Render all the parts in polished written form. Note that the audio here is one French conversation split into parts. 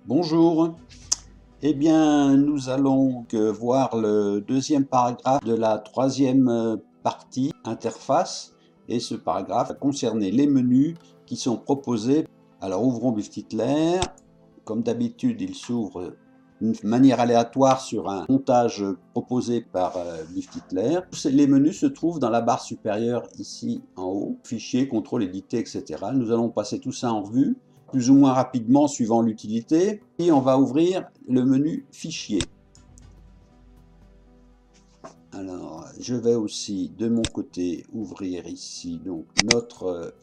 Bonjour, eh bien nous allons voir le deuxième paragraphe de la troisième partie interface, et ce paragraphe va concerner les menus qui sont proposés. Alors ouvrons Biftytler, comme d'habitude il s'ouvre d'une manière aléatoire sur un montage proposé par Biftytler. Les menus se trouvent dans la barre supérieure ici en haut, fichier, contrôle, éditer, etc. Nous allons passer tout ça en revue, plus ou moins rapidement suivant l'utilité, et on va ouvrir le menu fichier. Alors je vais aussi de mon côté ouvrir ici donc notre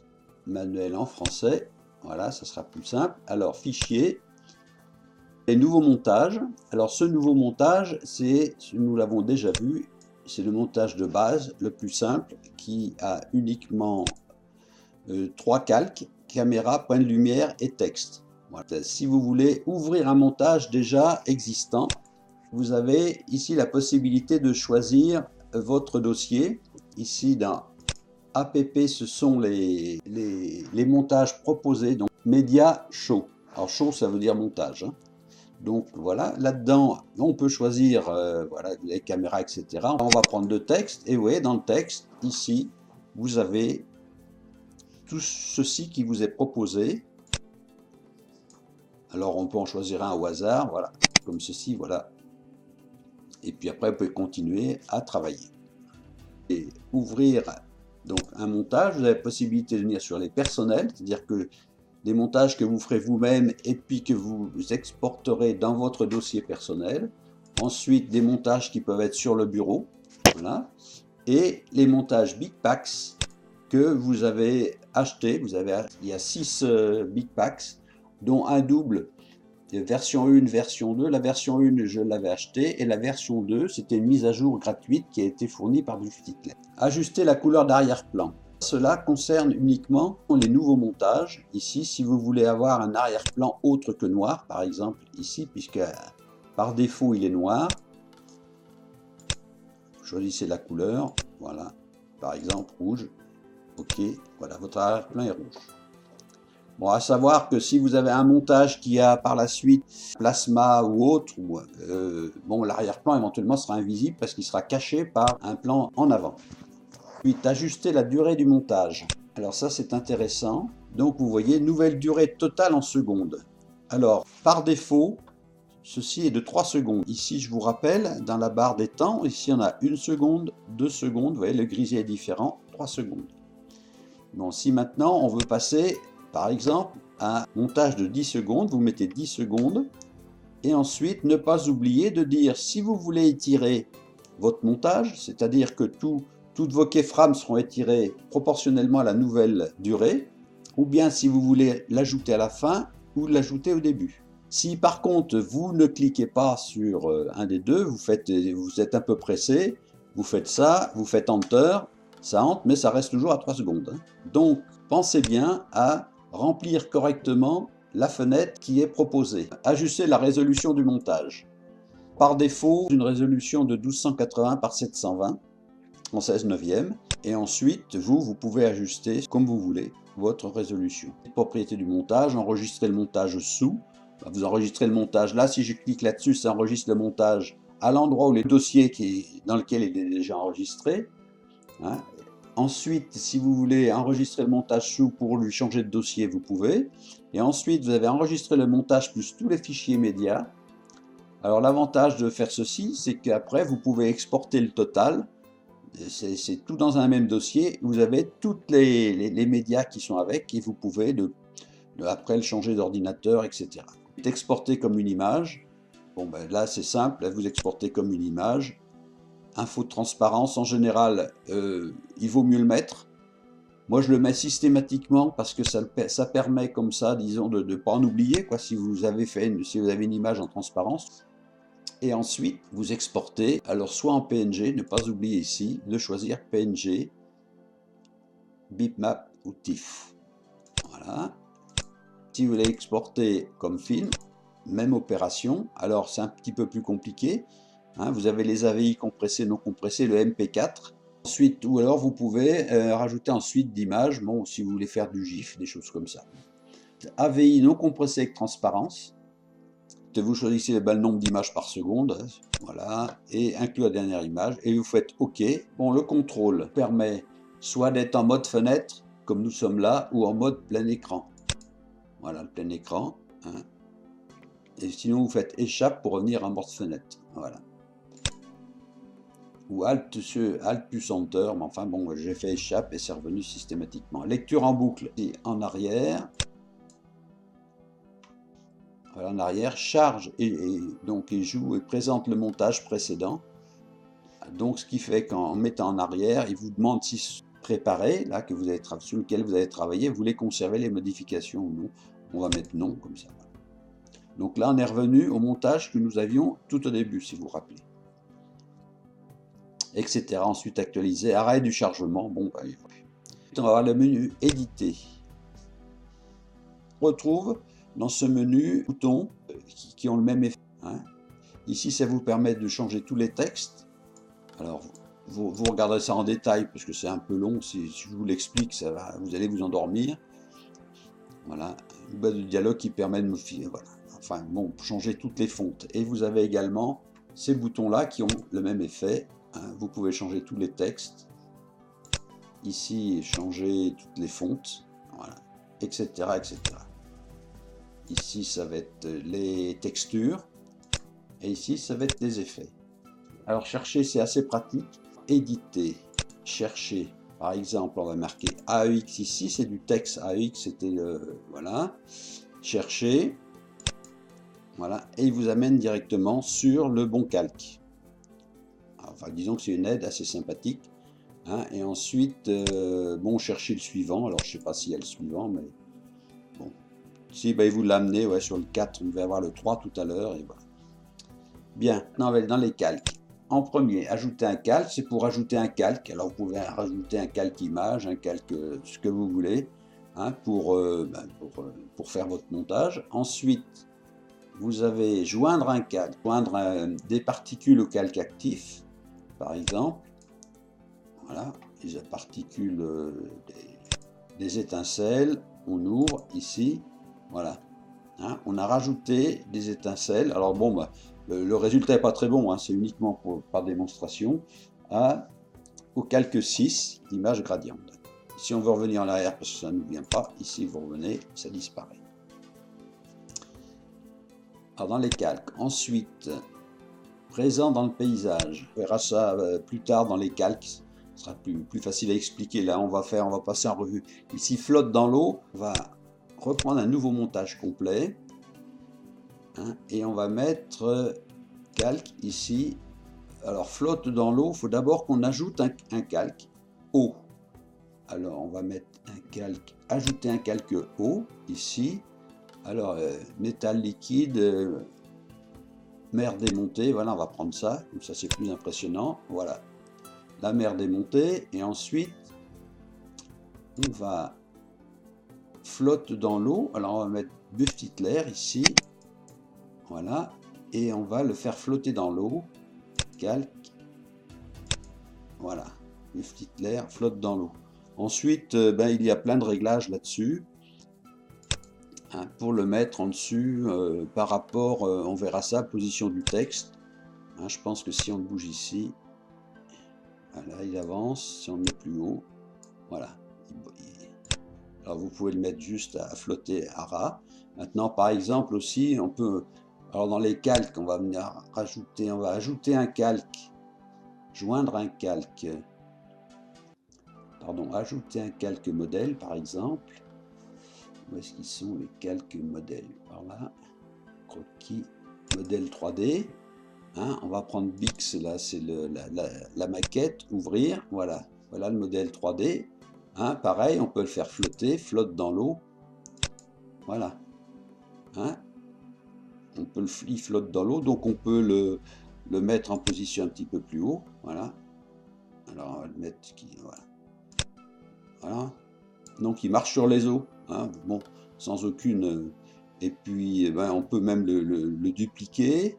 manuel en français, voilà, ça sera plus simple. Alors fichier et nouveau montage. Alors ce nouveau montage, nous l'avons déjà vu, c'est le montage de base le plus simple qui a uniquement 3 calques, caméra, point de lumière et texte. Voilà. Si vous voulez ouvrir un montage déjà existant, vous avez ici la possibilité de choisir votre dossier. Ici dans APP, ce sont les montages proposés, donc Média Show. Alors Show, ça veut dire montage, hein. Donc voilà, là-dedans, on peut choisir voilà, les caméras, etc. On va prendre le texte, et vous voyez, dans le texte, ici, vous avez tout ceci qui vous est proposé. Alors on peut en choisir un au hasard, voilà, comme ceci, voilà. Et puis après, vous pouvez continuer à travailler. Et ouvrir donc un montage, vous avez la possibilité de venir sur les personnels, c'est-à-dire que des montages que vous ferez vous-même et puis que vous exporterez dans votre dossier personnel. Ensuite, des montages qui peuvent être sur le bureau, voilà. Et les montages Big Packs que vous avez acheté. Il y a 6 Big Packs, dont un double, version 1, version 2. La version 1, je l'avais acheté, et la version 2, c'était une mise à jour gratuite qui a été fournie par Biftytler. Ajuster la couleur d'arrière-plan. Cela concerne uniquement les nouveaux montages. Ici, si vous voulez avoir un arrière-plan autre que noir, par exemple ici, puisque par défaut il est noir, choisissez la couleur, voilà, par exemple rouge, ok, voilà, votre arrière-plan est rouge. Bon, à savoir que si vous avez un montage qui a par la suite plasma ou autre, bon, l'arrière-plan éventuellement sera invisible parce qu'il sera caché par un plan en avant. Ensuite, ajuster la durée du montage. Alors ça, c'est intéressant. Donc vous voyez, nouvelle durée totale en secondes. Alors, par défaut, ceci est de 3 secondes. Ici, je vous rappelle, dans la barre des temps, ici on a 1 seconde, 2 secondes, vous voyez, le grisé est différent, 3 secondes. Bon, si maintenant on veut passer, par exemple, à un montage de 10 secondes, vous mettez 10 secondes, et ensuite, ne pas oublier de dire si vous voulez étirer votre montage, c'est-à-dire que toutes vos keyframes seront étirées proportionnellement à la nouvelle durée, ou bien si vous voulez l'ajouter à la fin ou l'ajouter au début. Si par contre vous ne cliquez pas sur un des deux, vous êtes un peu pressé, vous faites ça, vous faites Enter, ça entre, mais ça reste toujours à 3 secondes. Donc pensez bien à remplir correctement la fenêtre qui est proposée. Ajuster la résolution du montage. Par défaut, une résolution de 1280 par 720 en 16/9, et ensuite vous pouvez ajuster comme vous voulez votre résolution. Propriété du montage, enregistrer le montage sous, vous enregistrez le montage là, si je clique là-dessus, ça enregistre le montage à l'endroit où le dossier dans lequel il est déjà enregistré, hein. Ensuite, si vous voulez enregistrer le montage sous pour lui changer de dossier, vous pouvez. Et ensuite, vous avez enregistré le montage plus tous les fichiers médias. Alors l'avantage de faire ceci, c'est qu'après, vous pouvez exporter le total. C'est tout dans un même dossier. Vous avez tous les médias qui sont avec, et vous pouvez après le changer d'ordinateur, etc. Exporter comme une image. Bon, ben là, c'est simple. Là, vous exportez comme une image. Info de transparence, en général, il vaut mieux le mettre. Moi, je le mets systématiquement parce que ça permet comme ça, disons, de ne pas en oublier, quoi, si vous avez une image en transparence. Et ensuite, vous exportez, alors soit en PNG, ne pas oublier ici de choisir PNG, bitmap ou TIFF. Voilà. Si vous voulez exporter comme film, même opération. Alors c'est un petit peu plus compliqué. Hein, vous avez les AVI compressés, non compressés, le MP4. Ensuite, ou alors vous pouvez rajouter ensuite d'images, bon, si vous voulez faire du GIF, des choses comme ça. AVI non compressé avec transparence. Vous choisissez le nombre d'images par seconde, voilà, et inclure la dernière image, et vous faites OK. Bon, le contrôle permet soit d'être en mode fenêtre, comme nous sommes là, ou en mode plein écran. Voilà, le plein écran. Hein. Et sinon, vous faites échappe pour revenir en mode fenêtre. Voilà. Ou Alt plus Enter, mais enfin bon, j'ai fait échappe et c'est revenu systématiquement. Lecture en boucle et en arrière. Voilà, en arrière, charge donc il joue et présente le montage précédent. Donc ce qui fait qu'en mettant en arrière, il vous demande si préparé, là que vous avez sur lequel vous avez travaillé, vous voulez conserver les modifications ou non. On va mettre non comme ça. Donc là, on est revenu au montage que nous avions tout au début, si vous vous rappelez. Etc. Ensuite actualiser, arrêt du chargement. Bon, bah, on va avoir le menu éditer. On retrouve dans ce menu boutons qui ont le même effet. Hein. Ici, ça vous permet de changer tous les textes. Alors, vous regarderez ça en détail parce que c'est un peu long. Si je vous l'explique, vous allez vous endormir. Voilà, une base de dialogue qui permet de modifier. Voilà. Enfin, bon, changer toutes les fontes. Et vous avez également ces boutons-là qui ont le même effet. Hein. Vous pouvez changer tous les textes. Ici, changer toutes les fontes. Voilà, etc., etc. Ici, ça va être les textures. Et ici, ça va être les effets. Alors, chercher, c'est assez pratique. Éditer, chercher. Par exemple, on va marquer AEX ici, c'est du texte. AEX, c'était le... Voilà. Chercher. Voilà. Et il vous amène directement sur le bon calque. Enfin, disons que c'est une aide assez sympathique. Hein. Et ensuite, bon, chercher le suivant. Alors, je ne sais pas s'il y a le suivant, mais bon. Si, ben, il vous l'a amené ouais, sur le 4. On devait avoir le 3 tout à l'heure. Et voilà. Bien, maintenant, on va aller dans les calques. En premier, ajouter un calque, c'est pour ajouter un calque. Alors vous pouvez rajouter un calque image, un calque ce que vous voulez, hein, pour faire votre montage. Ensuite, vous avez joindre un calque, joindre des particules au calque actif, par exemple. Voilà, des particules, des étincelles. On ouvre ici, voilà. Hein, on a rajouté des étincelles. Alors bon, bah, le résultat n'est pas très bon, hein, c'est uniquement par démonstration, au calque 6, l'image gradiente. Si on veut revenir en arrière parce que ça ne nous vient pas, ici vous revenez, ça disparaît. Alors dans les calques, ensuite, présent dans le paysage, on verra ça plus tard dans les calques, ce sera plus facile à expliquer. Là, on va passer en revue. Ici, flotte dans l'eau, on va reprendre un nouveau montage complet. Hein, et on va mettre calque ici. Alors flotte dans l'eau, il faut d'abord qu'on ajoute un calque eau. Alors on va mettre un calque, ajouter un calque eau ici. Alors métal liquide, mer démontée, voilà, on va prendre ça, comme ça c'est plus impressionnant. Voilà, la mer démontée, et ensuite on va flotte dans l'eau. Alors on va mettre Buff Hitler ici. Voilà, et on va le faire flotter dans l'eau. Calque. Voilà, Buff Hitler flotte dans l'eau. Ensuite, il y a plein de réglages là-dessus. Hein, pour le mettre en dessus, par rapport, on verra ça, position du texte. Hein, je pense que si on le bouge ici, voilà, il avance. Si on le met plus haut, voilà. Alors vous pouvez le mettre juste à flotter à ras. Maintenant, par exemple aussi, on peut... Alors dans les calques, on va venir rajouter, on va ajouter un calque, joindre un calque, pardon, ajouter un calque modèle par exemple. Où est-ce qu'ils sont les calques modèles? Par là, croquis, modèle 3D. Hein, on va prendre Bix, là c'est la maquette, ouvrir, voilà, voilà le modèle 3D. Hein, pareil, on peut le faire flotter, flotte dans l'eau. Voilà. Hein, il flotte dans l'eau, donc on peut le mettre en position un petit peu plus haut. Voilà. Alors on va le mettre voilà. Voilà. Donc il marche sur les eaux, hein, bon, sans aucune... et puis eh ben, on peut même le dupliquer.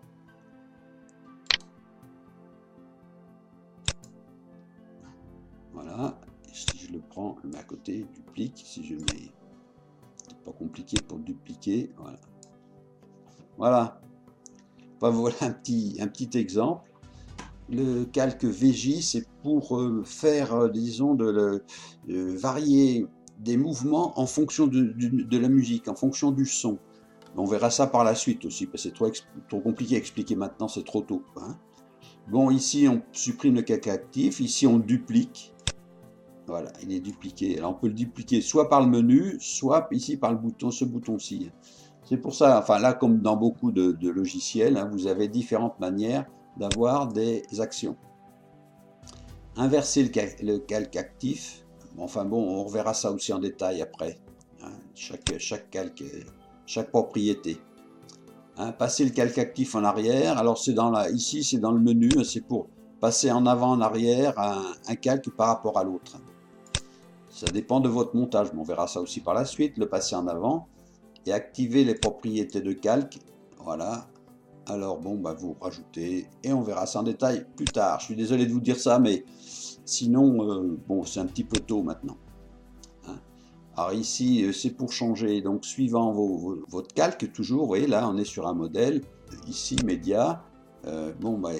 Voilà, et si je le prends, je le mets à côté, duplique, si je mets... C'est pas compliqué pour dupliquer, voilà. Voilà, enfin, voilà un petit exemple. Le calque VJ, c'est pour faire, disons, varier des mouvements en fonction de la musique, en fonction du son. On verra ça par la suite aussi, parce que c'est trop compliqué à expliquer maintenant, c'est trop tôt, hein. Bon, ici, on supprime le calque actif, ici, on duplique. Voilà, il est dupliqué. Alors, on peut le dupliquer soit par le menu, soit ici par le bouton, ce bouton-ci. C'est pour ça, enfin là, comme dans beaucoup de logiciels, hein, vous avez différentes manières d'avoir des actions. Inverser le calque actif, enfin bon, on reverra ça aussi en détail après, hein, chaque calque, chaque propriété. Hein, passer le calque actif en arrière, alors ici c'est dans le menu, c'est pour passer en avant, en arrière un calque par rapport à l'autre. Ça dépend de votre montage, mais on verra ça aussi par la suite, le passer en avant et activer les propriétés de calque, voilà. Alors bon, bah vous rajoutez et on verra ça en détail plus tard. Je suis désolé de vous dire ça, mais sinon, bon, c'est un petit peu tôt maintenant. Hein. Alors ici, c'est pour changer, donc suivant votre calque, toujours, vous voyez, là, on est sur un modèle, ici, média, bon, bah,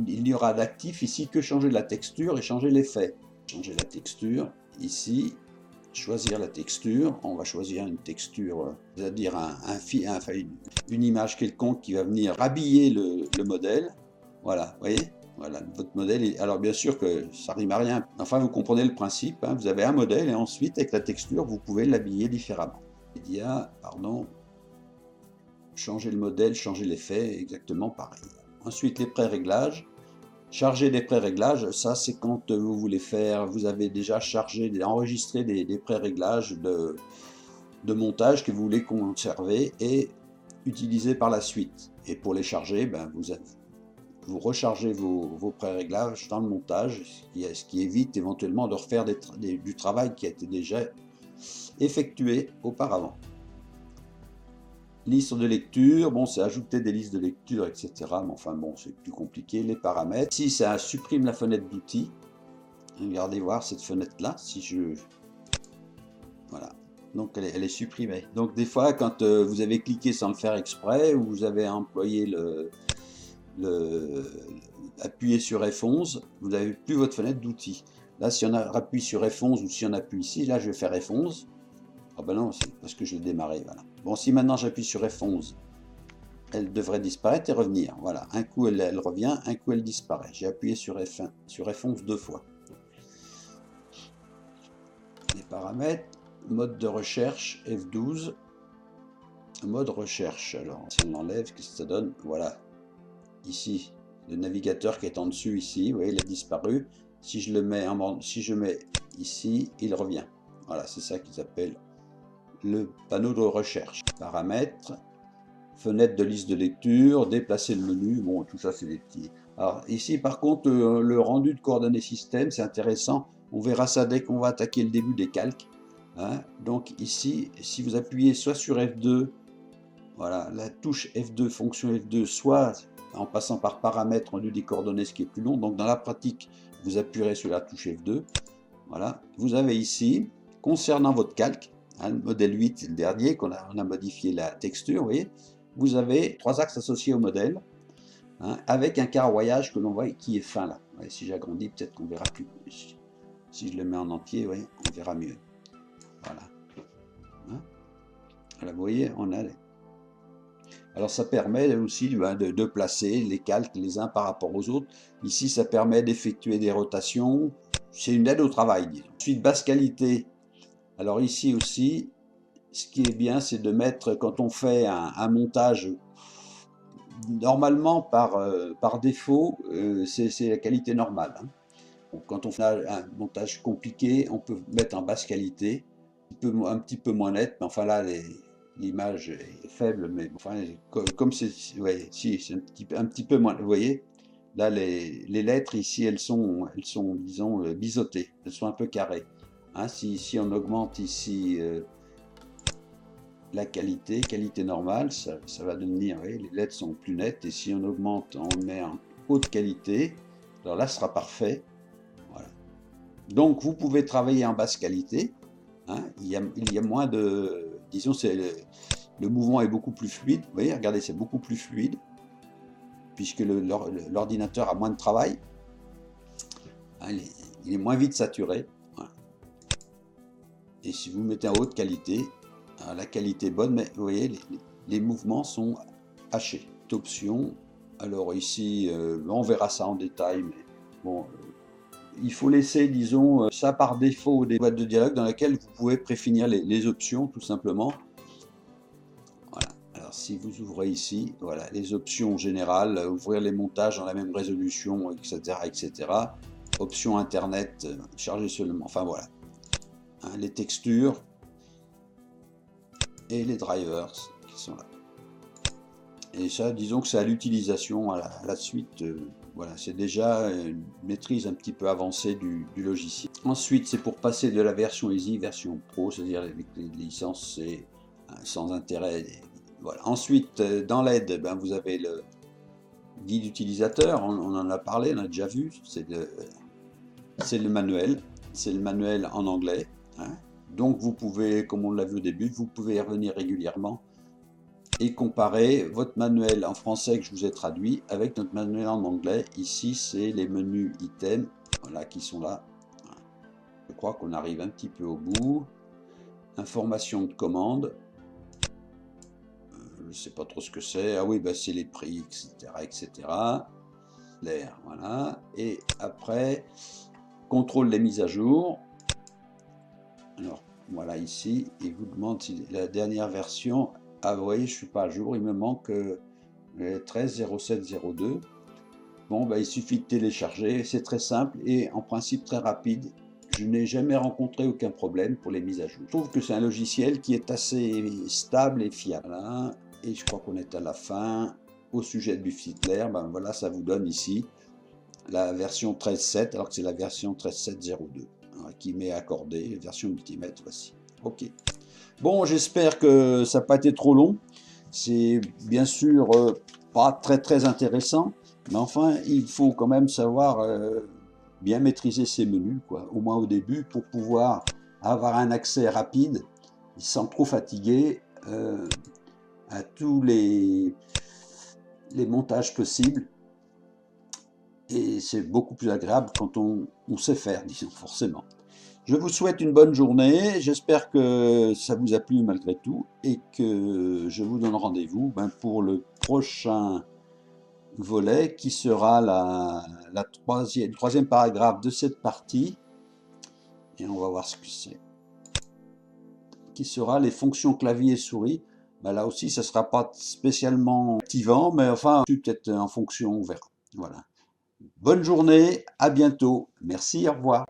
il n'y aura d'actif ici que changer la texture et changer l'effet. Changer la texture, ici, choisir la texture, on va choisir une texture, c'est-à-dire une image quelconque qui va venir habiller le modèle, voilà, vous voyez, voilà, votre modèle, alors bien sûr que ça rime à rien, enfin vous comprenez le principe, hein, vous avez un modèle et ensuite avec la texture vous pouvez l'habiller différemment. Média, pardon, changer le modèle, changer l'effet, exactement pareil. Ensuite les pré-réglages. Charger des pré-réglages, ça c'est quand vous voulez faire, vous avez déjà enregistré des pré-réglages de montage que vous voulez conserver et utiliser par la suite. Et pour les charger, ben, vous rechargez vos pré-réglages dans le montage, ce qui évite éventuellement de refaire du travail qui a été déjà effectué auparavant. Liste de lecture, bon, c'est ajouter des listes de lecture, etc. Mais enfin, bon, c'est plus compliqué. Les paramètres. Ici, ça supprime la fenêtre d'outils. Regardez voir cette fenêtre-là. Si je... Voilà. Donc, elle est supprimée. Donc, des fois, quand vous avez cliqué sans le faire exprès, ou vous avez employé appuyé sur F11, vous n'avez plus votre fenêtre d'outils. Là, si on appuie sur F11 ou si on appuie ici, là, je vais faire F11. Ah ben non, c'est parce que je l'ai démarré, voilà. Bon, si maintenant j'appuie sur F11, elle devrait disparaître et revenir. Voilà, un coup elle revient, un coup elle disparaît. J'ai appuyé sur F1, sur F11 deux fois. Les paramètres, mode de recherche, F12, mode recherche. Alors, si on l'enlève, qu'est-ce que ça donne? Voilà, ici, le navigateur qui est en dessus ici, vous voyez, il a disparu. Si je le mets si je mets ici, il revient. Voilà, c'est ça qu'ils appellent le panneau de recherche. Paramètres, fenêtre de liste de lecture, déplacer le menu, bon, tout ça c'est des petits. Alors ici par contre, le rendu de coordonnées système, c'est intéressant, on verra ça dès qu'on va attaquer le début des calques. Hein. Donc ici, si vous appuyez soit sur F2, voilà, la touche F2, fonction F2, soit en passant par paramètres, rendu des coordonnées, ce qui est plus long, donc dans la pratique, vous appuierez sur la touche F2, voilà, vous avez ici, concernant votre calque, hein, le modèle 8, c'est le dernier, on a modifié la texture, vous voyez, vous avez trois axes associés au modèle, hein, avec un caraouillage que l'on voit qui est fin là. Ouais, si j'agrandis, peut-être qu'on verra plus. Si je le mets en entier, ouais, on verra mieux. Voilà. Hein, voilà, vous voyez, on a... Alors ça permet aussi de placer les calques les uns par rapport aux autres. Ici, ça permet d'effectuer des rotations. C'est une aide au travail, disons. Ensuite, basse qualité. Alors ici aussi, ce qui est bien, c'est de mettre, quand on fait un montage, normalement par défaut, c'est la qualité normale. Hein. Donc, quand on fait un montage compliqué, on peut mettre en basse qualité, un petit peu moins net, mais enfin là, l'image est faible, mais enfin, comme c'est, ouais, si, c'est un petit peu moins, vous voyez, là, les lettres ici, elles sont disons, biseautées, elles sont un peu carrées. Hein, si on augmente ici la qualité normale, ça va devenir, oui, les LED sont plus nettes, et si on augmente, on met en haute qualité, alors là, ce sera parfait. Voilà. Donc, vous pouvez travailler en basse qualité. Hein, il y a moins de... Disons, le mouvement est beaucoup plus fluide. Vous voyez, regardez, c'est beaucoup plus fluide, puisque l'ordinateur a moins de travail. Hein, il est moins vite saturé. Voilà. Et si vous mettez en haute qualité, la qualité est bonne, mais vous voyez, les mouvements sont hachés. Option. Alors ici, on verra ça en détail, mais bon, il faut laisser, disons, ça par défaut des boîtes de dialogue dans lesquelles vous pouvez préfinir les options, tout simplement. Voilà. Alors si vous ouvrez ici, voilà, les options générales, ouvrir les montages dans la même résolution, etc., etc. Options Internet, charger seulement, enfin voilà. Hein, les textures et les drivers qui sont là. Et ça, disons que c'est à l'utilisation, à la suite, voilà, c'est déjà une maîtrise un petit peu avancée du logiciel. Ensuite, c'est pour passer de la version Easy, version Pro, c'est-à-dire avec les licences, c'est sans intérêt. Voilà. Ensuite, dans l'aide, ben, vous avez le guide utilisateur, on en a parlé, on a déjà vu, c'est le manuel, c'est le manuel en anglais. Hein. Donc vous pouvez, comme on l'a vu au début, vous pouvez y revenir régulièrement et comparer votre manuel en français que je vous ai traduit avec notre manuel en anglais. Ici, c'est les menus items, voilà, qui sont là. Je crois qu'on arrive un petit peu au bout. Information de commande. Je ne sais pas trop ce que c'est. Ah oui, bah, c'est les prix, etc., etc. L'air, voilà. Et après, contrôle des mises à jour. Alors, voilà ici, il vous demande si la dernière version. Ah, vous voyez, je ne suis pas à jour, il me manque 13.07.02. Bon, bah, il suffit de télécharger, c'est très simple et en principe très rapide. Je n'ai jamais rencontré aucun problème pour les mises à jour. Je trouve que c'est un logiciel qui est assez stable et fiable. Hein. Et je crois qu'on est à la fin. Au sujet du Hitler, ben voilà, ça vous donne ici la version 13.7, alors que c'est la version 13.7.02 hein, qui m'est accordée, la version Ultimate, voici. Ok. Bon, j'espère que ça n'a pas été trop long. C'est bien sûr pas très intéressant, mais enfin, il faut quand même savoir bien maîtriser ces menus, quoi, au moins au début, pour pouvoir avoir un accès rapide, sans trop fatiguer, à tous les montages possibles. Et c'est beaucoup plus agréable quand on sait faire, disons, forcément. Je vous souhaite une bonne journée, j'espère que ça vous a plu malgré tout et que je vous donne rendez-vous pour le prochain volet qui sera le troisième paragraphe de cette partie. Et on va voir ce que c'est. Qui sera les fonctions clavier et souris. Ben là aussi, ça ne sera pas spécialement activant, mais enfin, peut-être en fonction, on verra. Voilà. Bonne journée, à bientôt. Merci, au revoir.